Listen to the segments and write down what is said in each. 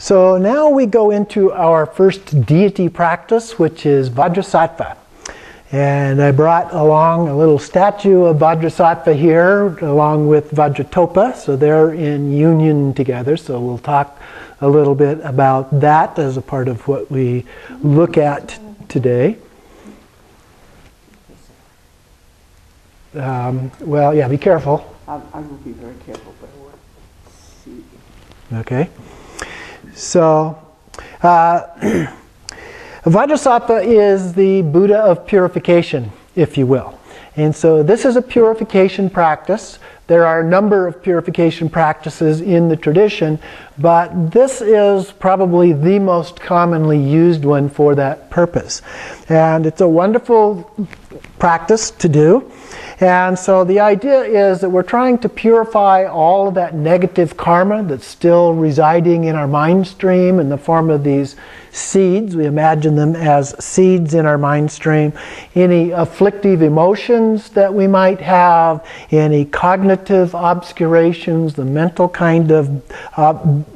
So now we go into our first deity practice, which is Vajrasattva. And I brought along a little statue of Vajrasattva here, along with Vajratopa, so they're in union together. So we'll talk a little bit about that as a part of what we look at today. Well, yeah, be careful. I will be very careful, but let's see. Okay. So, Vajrasattva is the Buddha of purification, if you will. And so this is a purification practice. There are a number of purification practices in the tradition, but this is probably the most commonly used one for that purpose. And it's a wonderful practice to do. And so the idea is that we're trying to purify all of that negative karma that's still residing in our mind stream in the form of these seeds. We imagine them as seeds in our mind stream. Any afflictive emotions that we might have, any cognitive obscurations, the mental kind of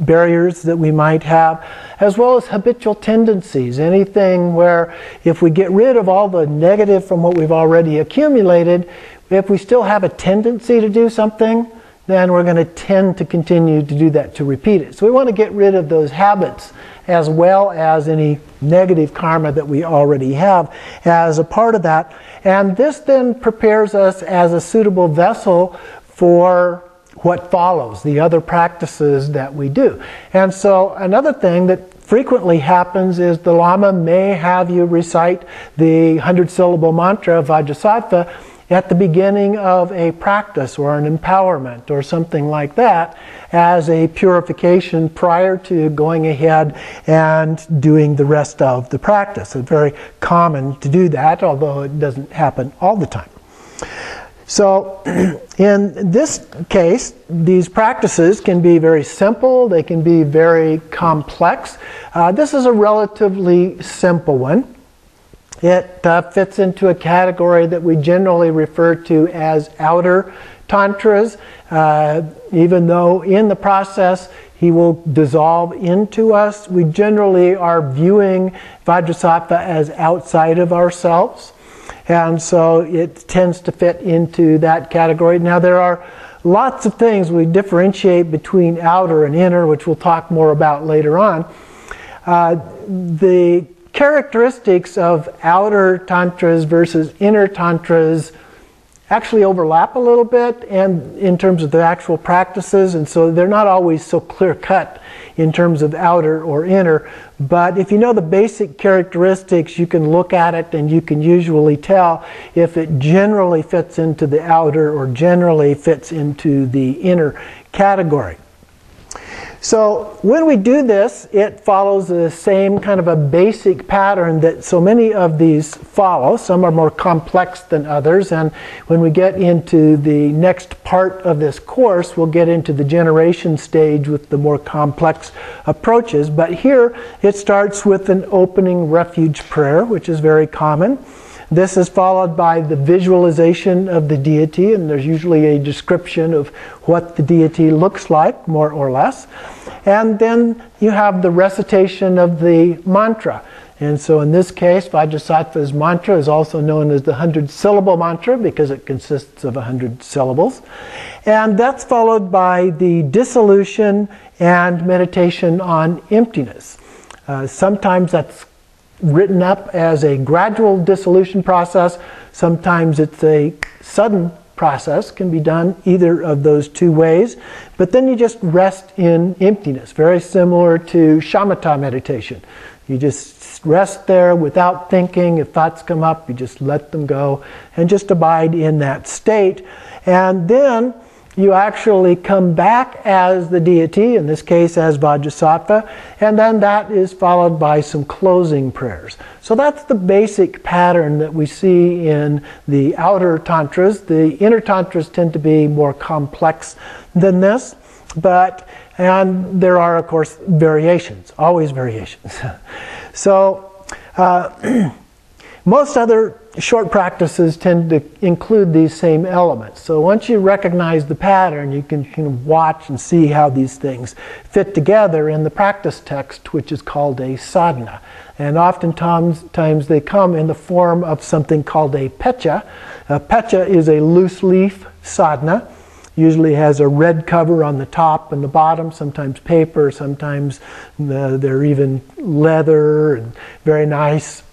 barriers that we might have, as well as habitual tendencies. Anything where if we get rid of all the negative from what we've already accumulated, if we still have a tendency to do something, then we're going to tend to continue to do that, to repeat it. So we want to get rid of those habits as well as any negative karma that we already have as a part of that. And this then prepares us as a suitable vessel for what follows, the other practices that we do. And so another thing that frequently happens is the Lama may have you recite the 100-syllable mantra of Vajrasattva at the beginning of a practice or an empowerment or something like that as a purification prior to going ahead and doing the rest of the practice. It's very common to do that, although it doesn't happen all the time. So in this case, these practices can be very simple, they can be very complex. This is a relatively simple one. It fits into a category that we generally refer to as outer tantras, even though in the process he will dissolve into us. We generally are viewing Vajrasattva as outside of ourselves, and so it tends to fit into that category. Now there are lots of things we differentiate between outer and inner, which we'll talk more about later on. The characteristics of outer tantras versus inner tantras actually overlap a little bit, and in terms of the actual practices, and so they're not always so clear-cut in terms of outer or inner. But if you know the basic characteristics, you can look at it and you can usually tell if it generally fits into the outer or generally fits into the inner category. So when we do this, it follows the same kind of a basic pattern that so many of these follow. Some are more complex than others, and when we get into the next part of this course, we'll get into the generation stage with the more complex approaches. But here it starts with an opening refuge prayer, which is very common. This is followed by the visualization of the deity, and there's usually a description of what the deity looks like, more or less. And then you have the recitation of the mantra. And so in this case, Vajrasattva's mantra is also known as the 100-syllable mantra because it consists of 100 syllables. And that's followed by the dissolution and meditation on emptiness. Sometimes that's written up as a gradual dissolution process. Sometimes it's a sudden process, can be done either of those two ways. But then you just rest in emptiness, very similar to shamatha meditation. You just rest there without thinking. If thoughts come up, you just let them go and just abide in that state. And then you actually come back as the deity, in this case as Vajrasattva, and then that is followed by some closing prayers. So that's the basic pattern that we see in the outer tantras. The inner tantras tend to be more complex than this, and there are, of course, variations, always variations. So Most other short practices tend to include these same elements. So once you recognize the pattern, you can watch and see how these things fit together in the practice text, which is called a sadhana. And oftentimes they come in the form of something called a pecha. A pecha is a loose leaf sadhana. Usually has a red cover on the top and the bottom, sometimes paper, sometimes they're even leather and very nice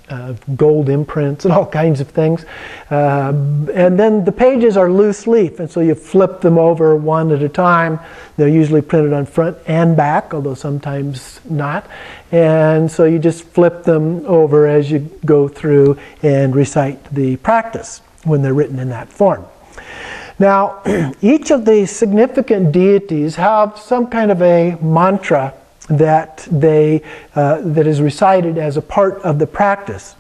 gold imprints and all kinds of things. And then the pages are loose leaf, and so you flip them over one at a time. They're usually printed on front and back, although sometimes not. And so you just flip them over as you go through and recite the practice when they're written in that form. Now, each of the significant deities have some kind of a mantra that is recited as a part of the practice.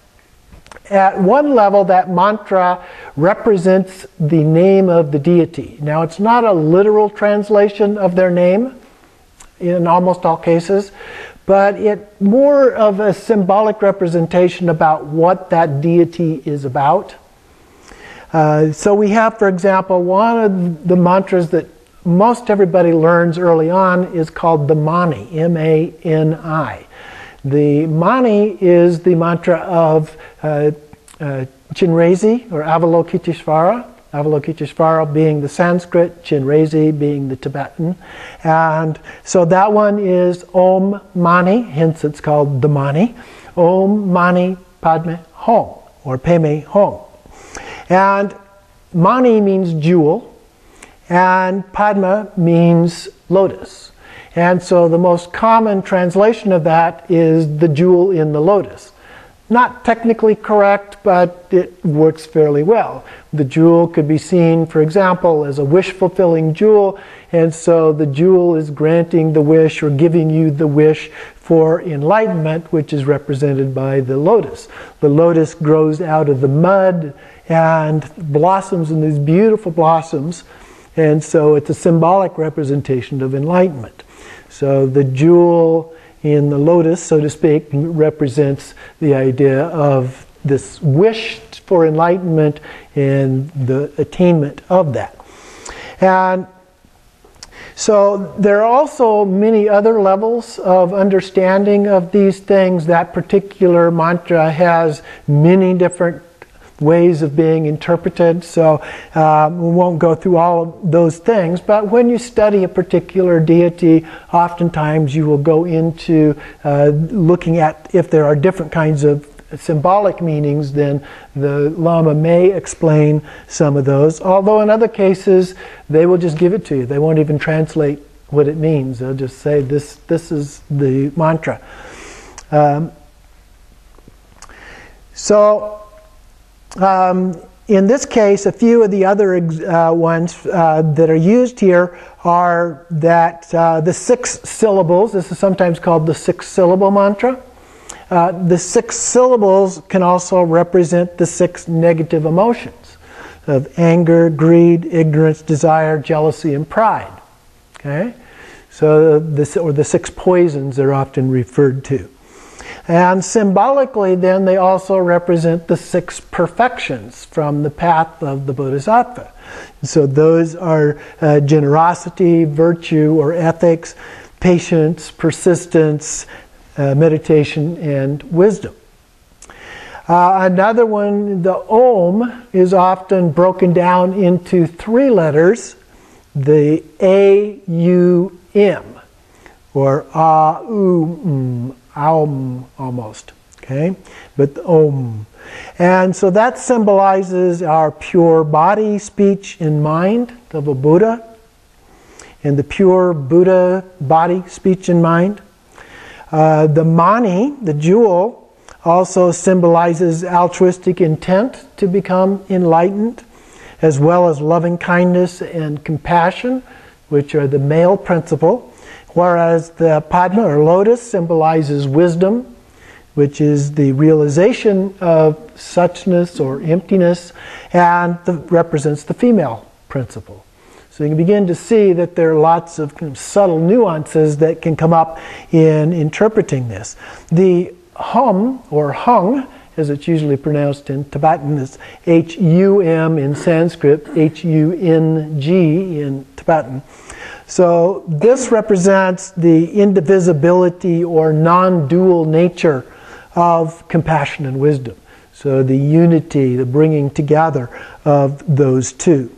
At one level, that mantra represents the name of the deity. Now, it's not a literal translation of their name in almost all cases, but it's more of a symbolic representation about what that deity is about. So we have, for example, one of the mantras that most everybody learns early on is called the Mani, M-A-N-I. The Mani is the mantra of Chinrezi, or Avalokiteshvara. Avalokiteshvara being the Sanskrit, Chinrezi being the Tibetan. And so that one is Om Mani, hence it's called the Mani. Om Mani Padme Hum, or Peme Hum. And Mani means jewel, and Padma means lotus. And so the most common translation of that is the jewel in the lotus. Not technically correct, but it works fairly well. The jewel could be seen, for example, as a wish-fulfilling jewel, and so the jewel is granting the wish or giving you the wish for enlightenment, which is represented by the lotus. The lotus grows out of the mud and blossoms in these beautiful blossoms, and so it's a symbolic representation of enlightenment. So the jewel in the lotus, so to speak, represents the idea of this wish for enlightenment and the attainment of that. And so there are also many other levels of understanding of these things. That particular mantra has many different ways of being interpreted, so we won't go through all of those things, but when you study a particular deity, oftentimes you will go into looking at if there are different kinds of symbolic meanings, then the Lama may explain some of those, although in other cases they will just give it to you. They won't even translate what it means. They'll just say this is the mantra. In this case, a few of the other ones that are used here are that the 6 syllables, this is sometimes called the 6-syllable mantra. The 6 syllables can also represent the 6 negative emotions of anger, greed, ignorance, desire, jealousy, and pride. Okay? So the 6 poisons are often referred to. And symbolically, then, they also represent the 6 perfections from the path of the Bodhisattva. So those are generosity, virtue or ethics, patience, persistence, meditation, and wisdom. Another one, the Om, is often broken down into 3 letters, the A-U-M, or A-U-M. Aum, almost, okay? But the Om. And so that symbolizes our pure body, speech, and mind of a Buddha, and the pure Buddha body, speech, and mind. The Mani, the jewel, also symbolizes altruistic intent to become enlightened, as well as loving kindness and compassion, which are the male principle. Whereas the Padma, or lotus, symbolizes wisdom, which is the realization of suchness or emptiness, and represents the female principle. So you can begin to see that there are lots of kind of subtle nuances that can come up in interpreting this. The Hum, or Hung, as it's usually pronounced in Tibetan. It's H-U-M in Sanskrit, H-U-N-G in Tibetan. So this represents the indivisibility or non-dual nature of compassion and wisdom. So the unity, the bringing together of those two.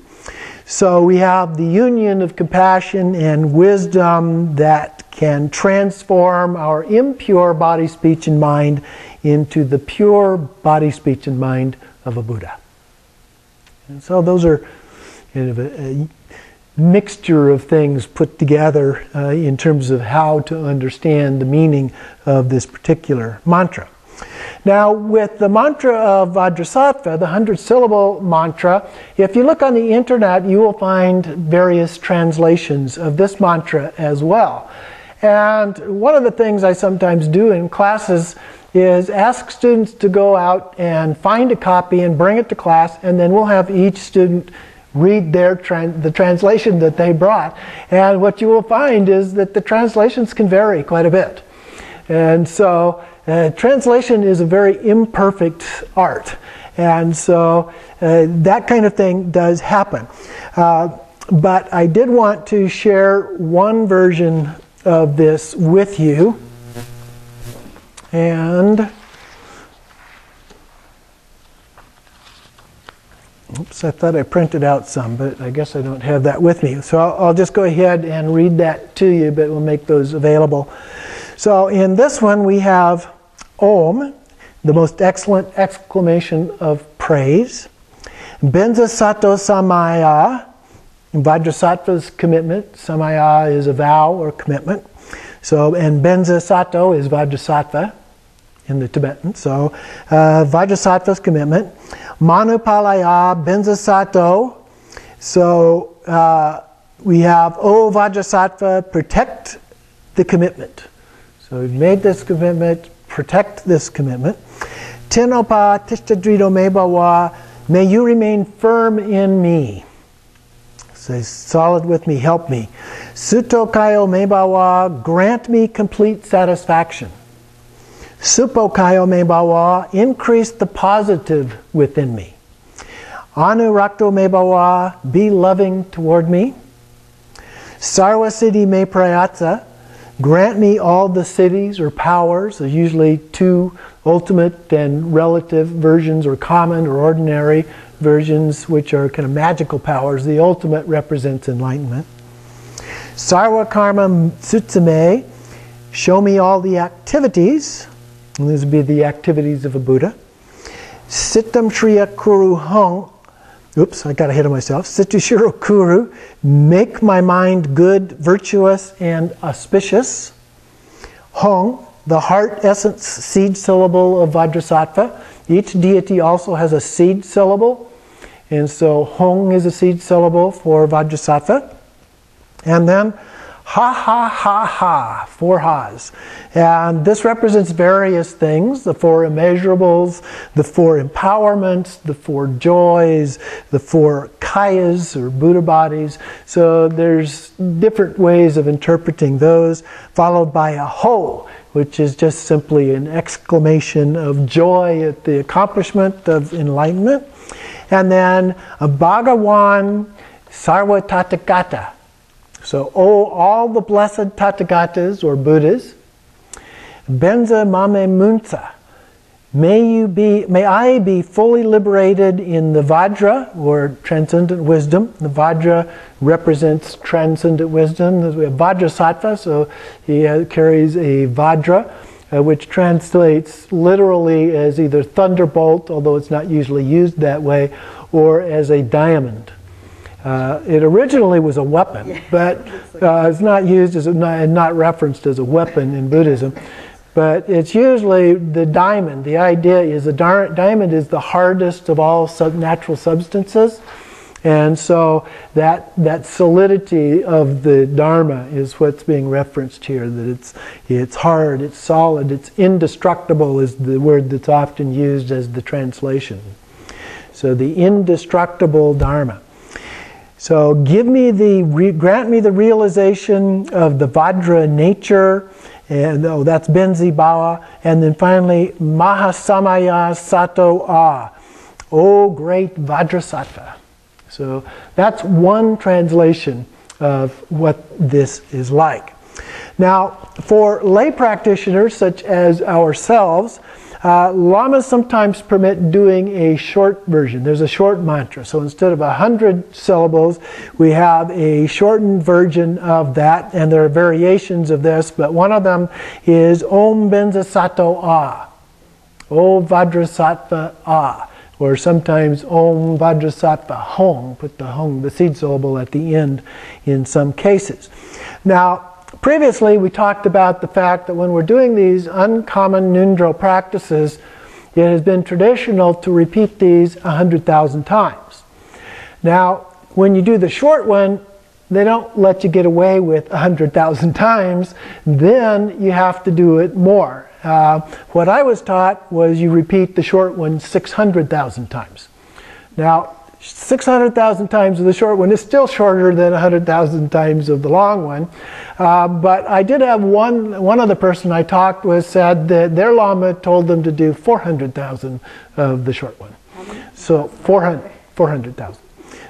So we have the union of compassion and wisdom that can transform our impure body, speech, and mind into the pure body, speech, and mind of a Buddha. And so those are kind of a mixture of things put together in terms of how to understand the meaning of this particular mantra. Now, with the mantra of Vajrasattva, the 100-syllable mantra, if you look on the internet, you will find various translations of this mantra as well. And one of the things I sometimes do in classes is ask students to go out and find a copy and bring it to class, and then we'll have each student read the translation that they brought. And what you will find is that the translations can vary quite a bit. And so translation is a very imperfect art. And so that kind of thing does happen. But I did want to share one version of this with you. And oops, I thought I printed out some, but I guess I don't have that with me. So I'll just go ahead and read that to you, but we'll make those available. So in this one we have Om, the most excellent exclamation of praise. Benza Sato Samaya, Vajrasattva's commitment. Samaya is a vow or commitment. So, and Benza Sato is Vajrasattva in the Tibetan. So, Vajrasattva's commitment. Manupalaya Benza Sato. So, we have, O Vajrasattva, protect the commitment. So, we've made this commitment, protect this commitment. Tinopa Tishtadrido Mebawa, may you remain firm in me. Say, solid with me, help me. Sutokayo Mebawa, grant me complete satisfaction. Supokayo Mebawa, increase the positive within me. Anurakto Mebawa, be loving toward me. Sarvasiddhi Me Prayatsa, grant me all the siddhis or powers. There's usually two ultimate and relative versions, or common or ordinary versions, which are kind of magical powers. The ultimate represents enlightenment. Sarva Karma Tsutsame, show me all the activities. And these would be the activities of a Buddha. Sittam Shriya Kuru Hong, oops, I got ahead of myself. Sittushiro Kuru, make my mind good, virtuous, and auspicious. Hong, the heart essence seed syllable of Vajrasattva. Each deity also has a seed syllable. And so Hong is a seed syllable for Vajrasattva. And then ha ha ha ha, 4 ha's. And this represents various things, the 4 immeasurables, the 4 empowerments, the 4 joys, the 4 kayas or Buddha bodies. So there's different ways of interpreting those, followed by a ho, which is just simply an exclamation of joy at the accomplishment of enlightenment. And then a Bhagawan Sarva Tathagata. So, oh, all the blessed Tathagatas or Buddhas, Benza Mame Munsa, may I be fully liberated in the Vajra, or transcendent wisdom. The Vajra represents transcendent wisdom. We have Vajrasattva, so he carries a Vajra, which translates literally as either thunderbolt, although it's not usually used that way, or as a diamond. It originally was a weapon, but it's not used as not referenced as a weapon in Buddhism. But it's usually the diamond. The idea is the diamond is the hardest of all natural substances, and so that solidity of the Dharma is what's being referenced here. That it's hard, it's solid, it's indestructible is the word that's often used as the translation. So the indestructible Dharma. So grant me the realization of the Vajra nature And that's Benzi Bawa. And then finally, Mahasamaya Sato A. O great Vajrasattva. So that's one translation of what this is like. Now, for lay practitioners such as ourselves, lamas sometimes permit doing a short version. There's a short mantra. So instead of 100 syllables, we have a shortened version of that. And there are variations of this, but one of them is Om Benza Sato A. O Vajrasattva A. Or sometimes Om Vajrasattva Hong. Put the Hong, the seed syllable, at the end in some cases. Now, previously, we talked about the fact that when we're doing these uncommon ngondro practices, it has been traditional to repeat these 100,000 times. Now, when you do the short one, they don't let you get away with 100,000 times. Then you have to do it more. What I was taught was you repeat the short one 600,000 times. Now, 600,000 times of the short one is still shorter than 100,000 times of the long one. But I did have one other person I talked with said that their Lama told them to do 400,000 of the short one. So 400,000.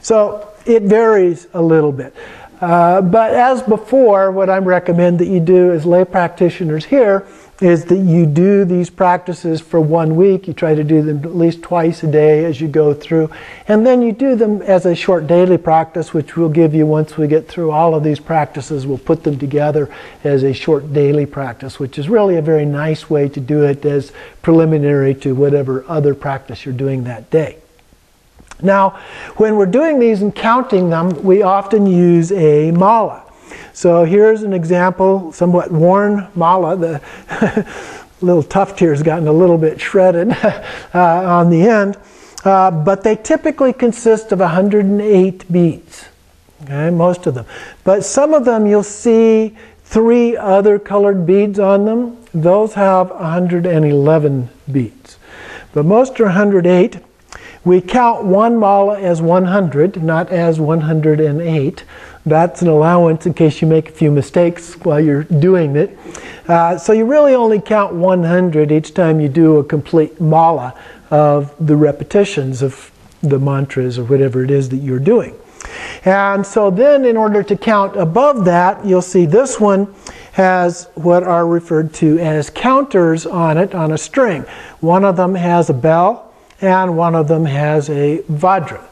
So it varies a little bit. But as before, what I recommend that you do as lay practitioners here is that you do these practices for 1 week. You try to do them at least twice a day as you go through. And then you do them as a short daily practice, which we'll give you once we get through all of these practices. We'll put them together as a short daily practice, which is really a very nice way to do it as preliminary to whatever other practice you're doing that day. Now, when we're doing these and counting them, we often use a mala. So here's an example, somewhat worn mala. The little tuft here has gotten a little bit shredded on the end. But they typically consist of 108 beads, okay, most of them. But some of them you'll see 3 other colored beads on them. Those have 111 beads. But most are 108. We count one mala as 100, not as 108. That's an allowance in case you make a few mistakes while you're doing it. So you really only count 100 each time you do a complete mala of the repetitions of the mantras or whatever it is that you're doing. And so then in order to count above that, you'll see this one has what are referred to as counters on it on a string. One of them has a bell and one of them has a vajra.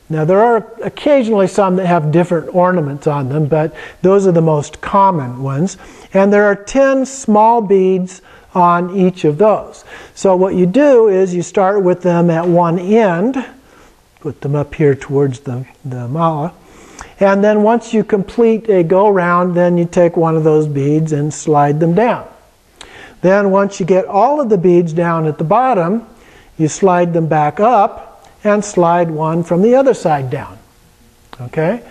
Now there are occasionally some that have different ornaments on them, but those are the most common ones. And there are 10 small beads on each of those. So what you do is you start with them at one end, put them up here towards the mala, and then once you complete a go-round, then you take one of those beads and slide them down. Then once you get all of the beads down at the bottom, you slide them back up and slide one from the other side down. Okay?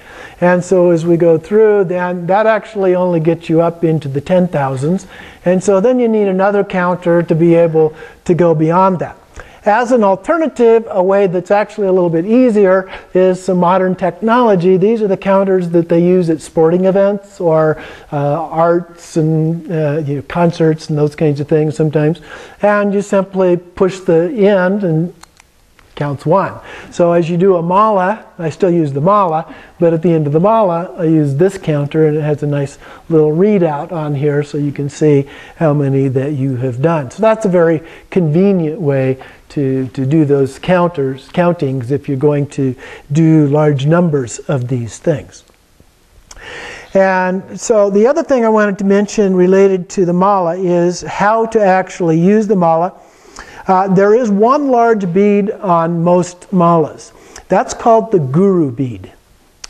And so as we go through, then that actually only gets you up into the 10,000s. And so then you need another counter to be able to go beyond that. As an alternative, a way that's actually a little bit easier is some modern technology. These are the counters that they use at sporting events or arts and concerts and those kinds of things sometimes. And you simply push the end and counts 1. So as you do a mala, I still use the mala, but at the end of the mala, I use this counter, and it has a nice little readout on here so you can see how many that you have done. So that's a very convenient way to do those countings if you're going to do large numbers of these things. And so the other thing I wanted to mention related to the mala is how to actually use the mala. There is one large bead on most malas. That's called the guru bead.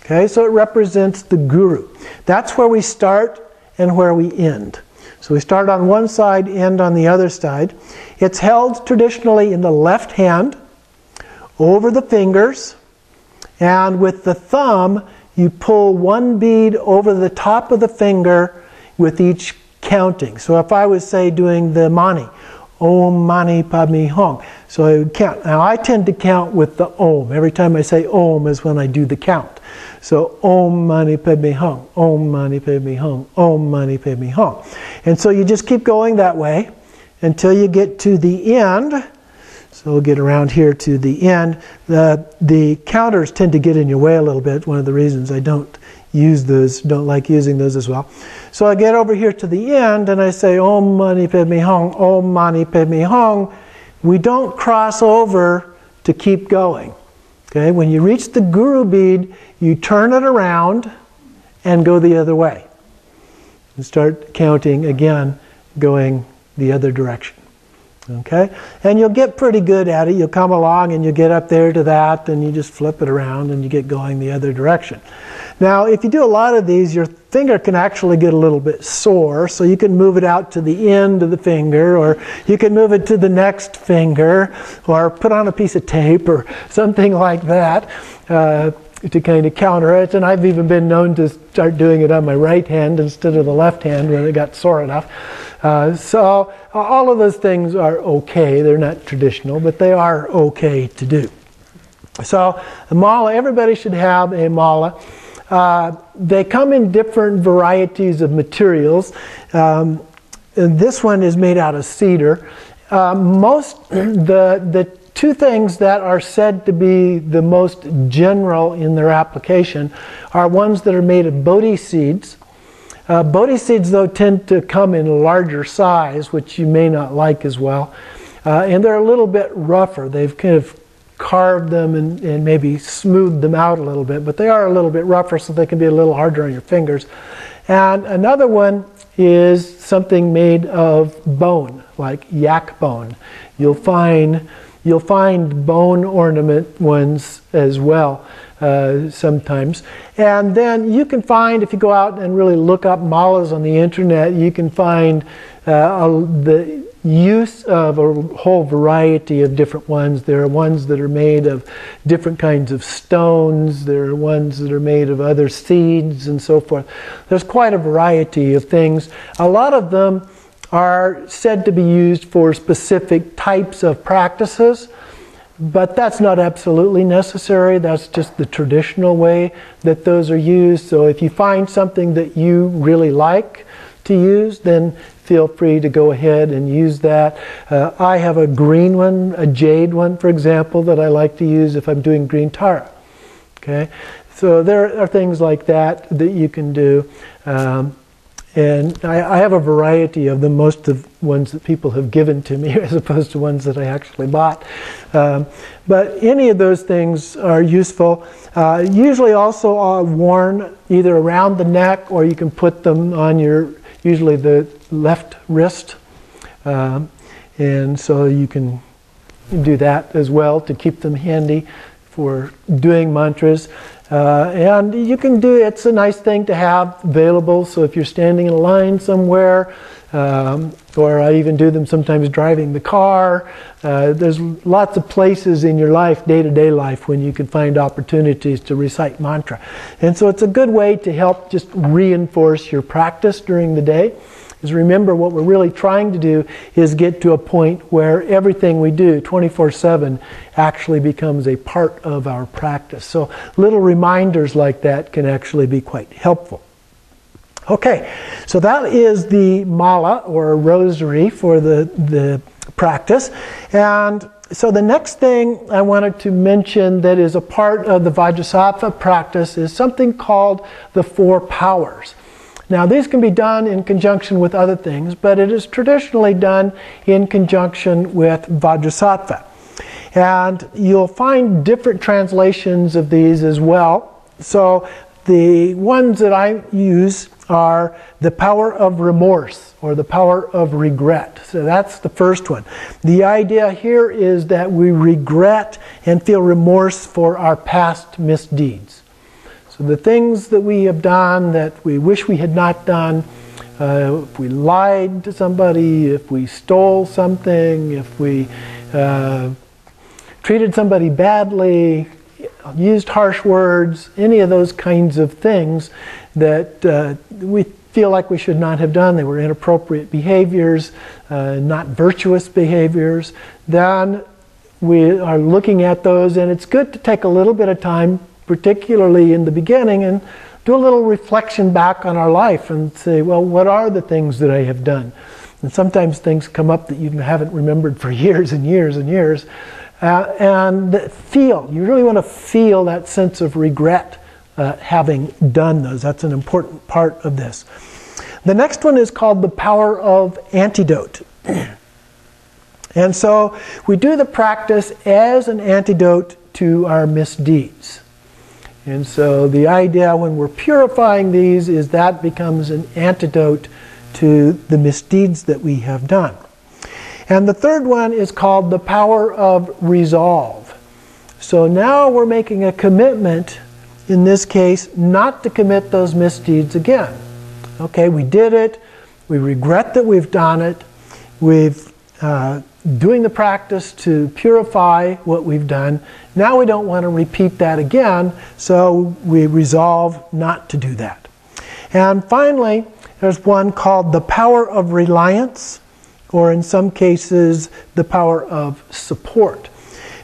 Okay, so it represents the guru. That's where we start and where we end. So we start on one side, end on the other side. It's held traditionally in the left hand, over the fingers, and with the thumb, you pull one bead over the top of the finger with each counting. So if I was, say, doing the mani, Om Mani Padme Hum. So I would count. Now I tend to count with the Om. Every time I say Om is when I do the count. So Om Mani Padme Hum, Om Mani Padme Hum, Om Mani Padme Hum. And so you just keep going that way until you get to the end. So we'll get around here to the end. The counters tend to get in your way a little bit. One of the reasons I don't like using those as well. So I get over here to the end and I say Om Mani Padme Hum, Om Mani Padme Hum. We don't cross over to keep going. Okay, when you reach the guru bead, you turn it around and go the other way. And start counting again, going the other direction. Okay? And you'll get pretty good at it. You'll come along and you get up there to that, and you just flip it around and you get going the other direction. Now, if you do a lot of these, your finger can actually get a little bit sore, so you can move it out to the end of the finger, or you can move it to the next finger, or put on a piece of tape or something like that to kind of counter it. And I've even been known to start doing it on my right hand instead of the left hand when it got sore enough. So all of those things are okay. They're not traditional, but they are okay to do. So the mala, everybody should have a mala. They come in different varieties of materials. And this one is made out of cedar. The two things that are said to be the most general in their application are ones that are made of bodhi seeds. Bodhi seeds, though, tend to come in a larger size, which you may not like as well. And they're a little bit rougher. They've kind of carved them and maybe smoothed them out a little bit, but they are a little bit rougher, so they can be a little harder on your fingers. And another one is something made of bone, like yak bone. You'll find bone ornament ones as well sometimes. And then you can find, if you go out and really look up malas on the internet, you can find the use of a whole variety of different ones. There are ones that are made of different kinds of stones. There are ones that are made of other seeds and so forth. There's quite a variety of things. A lot of them are said to be used for specific types of practices, but that's not absolutely necessary. That's just the traditional way that those are used. So if you find something that you really like to use, then feel free to go ahead and use that. I have a green one, a jade one, for example, that I like to use if I'm doing green Tara. Okay, so there are things like that that you can do. And I have a variety of them, most of ones that people have given to me as opposed to ones that I actually bought. But any of those things are useful. Usually also worn either around the neck, or you can put them on usually the left wrist. And so you can do that as well to keep them handy for doing mantras. And you can do, it's a nice thing to have available, so if you're standing in a line somewhere, or I even do them sometimes driving the car, there's lots of places in your life, day-to-day life, when you can find opportunities to recite mantra. And so it's a good way to help just reinforce your practice during the day. Is remember, what we're really trying to do is get to a point where everything we do 24/7 actually becomes a part of our practice. So little reminders like that can actually be quite helpful. Okay, so that is the mala or rosary for the practice. And so the next thing I wanted to mention that is a part of the Vajrasattva practice is something called the 4 powers. Now, these can be done in conjunction with other things, but it is traditionally done in conjunction with Vajrasattva. And you'll find different translations of these as well. So the ones that I use are the power of remorse, or the power of regret. So that's the first one. The idea here is that we regret and feel remorse for our past misdeeds. So the things that we have done that we wish we had not done, if we lied to somebody, if we stole something, if we treated somebody badly, used harsh words, any of those kinds of things that we feel like we should not have done, they were inappropriate behaviors, not virtuous behaviors, then we are looking at those, and it's good to take a little bit of time, particularly in the beginning, and do a little reflection back on our life and say, well, what are the things that I have done? And sometimes things come up that you haven't remembered for years and years and years. And you really want to feel that sense of regret having done those. That's an important part of this. The next one is called the power of antidote. And so we do the practice as an antidote to our misdeeds. And so the idea when we're purifying these is that becomes an antidote to the misdeeds that we have done. And the third one is called the power of resolve. So now we're making a commitment, in this case, not to commit those misdeeds again. Okay, we did it, we regret that we've done it, we've doing the practice to purify what we've done. Now we don't want to repeat that again, so we resolve not to do that. And finally, there's one called the power of reliance, or in some cases, the power of support.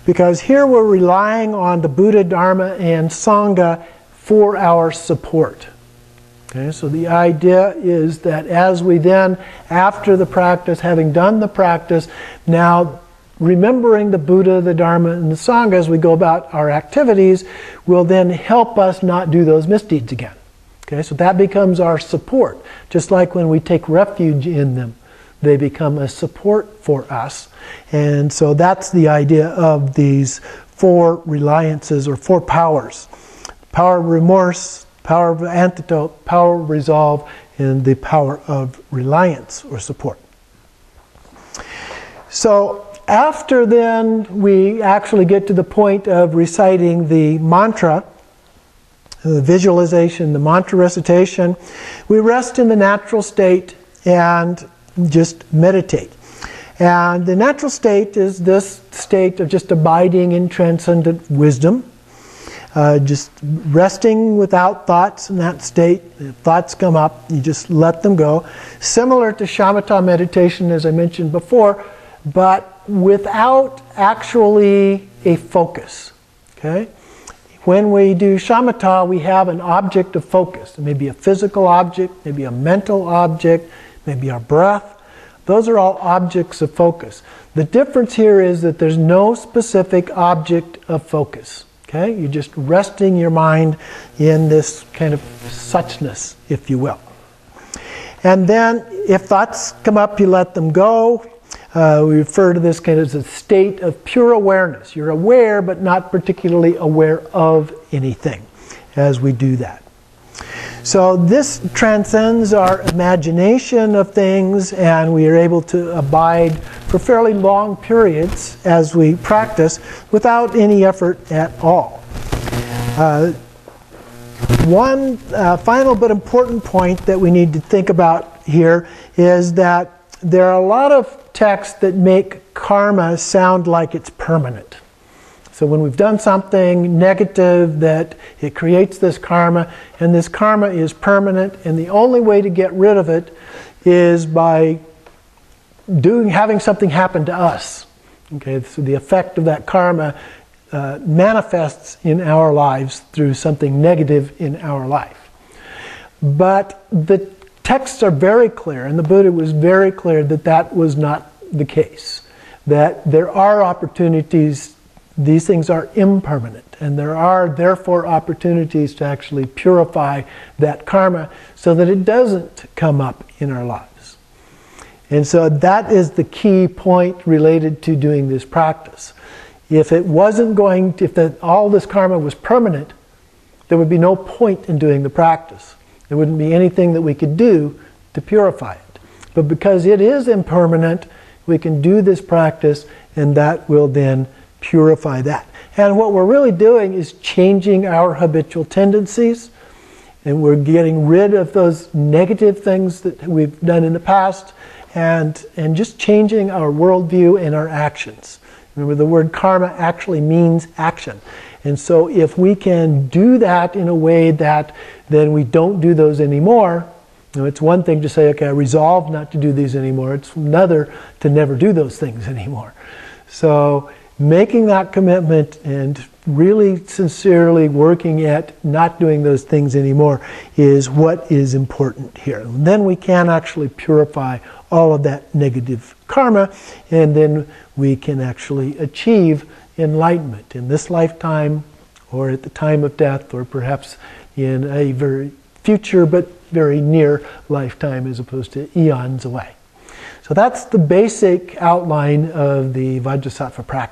Because here we're relying on the Buddha, Dharma, and Sangha for our support. Okay, so the idea is that as we then, after the practice, having done the practice, now remembering the Buddha, the Dharma, and the Sangha as we go about our activities will then help us not do those misdeeds again. Okay, so that becomes our support. Just like when we take refuge in them, they become a support for us. And so that's the idea of these four reliances or four powers. Power of remorse, power of antidote, power of resolve, and the power of reliance or support. So after then we actually get to the point of reciting the mantra, the visualization, the mantra recitation, we rest in the natural state and just meditate. And the natural state is this state of just abiding in transcendent wisdom, just resting without thoughts in that state. If thoughts come up, you just let them go. Similar to shamatha meditation, as I mentioned before, but without actually a focus. Okay? When we do shamatha, we have an object of focus. It may be a physical object, maybe a mental object, maybe our breath. Those are all objects of focus. The difference here is that there's no specific object of focus. Okay? You're just resting your mind in this kind of suchness, if you will. And then if thoughts come up, you let them go. We refer to this kind of as a state of pure awareness. You're aware, but not particularly aware of anything as we do that. So this transcends our imagination of things, and we are able to abide for fairly long periods as we practice without any effort at all. One final but important point that we need to think about here is that there are a lot of texts that make karma sound like it's permanent. So when we've done something negative, that it creates this karma, and this karma is permanent, and the only way to get rid of it is by having something happen to us. Okay, so the effect of that karma manifests in our lives through something negative in our life. But the texts are very clear, and the Buddha was very clear that that was not the case. That there are opportunities, these things are impermanent, and there are therefore opportunities to actually purify that karma so that it doesn't come up in our lives. And so that is the key point related to doing this practice. If it wasn't going to, if all this karma was permanent, there would be no point in doing the practice. There wouldn't be anything that we could do to purify it. But because it is impermanent, we can do this practice, and that will then purify that. And what we're really doing is changing our habitual tendencies, and we're getting rid of those negative things that we've done in the past, and just changing our worldview and our actions. Remember, the word karma actually means action. And so if we can do that in a way that then we don't do those anymore, You know, it's one thing to say, okay, I resolve not to do these anymore. It's another to never do those things anymore. So making that commitment and really sincerely working at not doing those things anymore is what is important here. And then we can actually purify all of that negative karma, and then we can actually achieve enlightenment in this lifetime, or at the time of death, or perhaps in a very future but very near lifetime as opposed to eons away. So that's the basic outline of the Vajrasattva practice.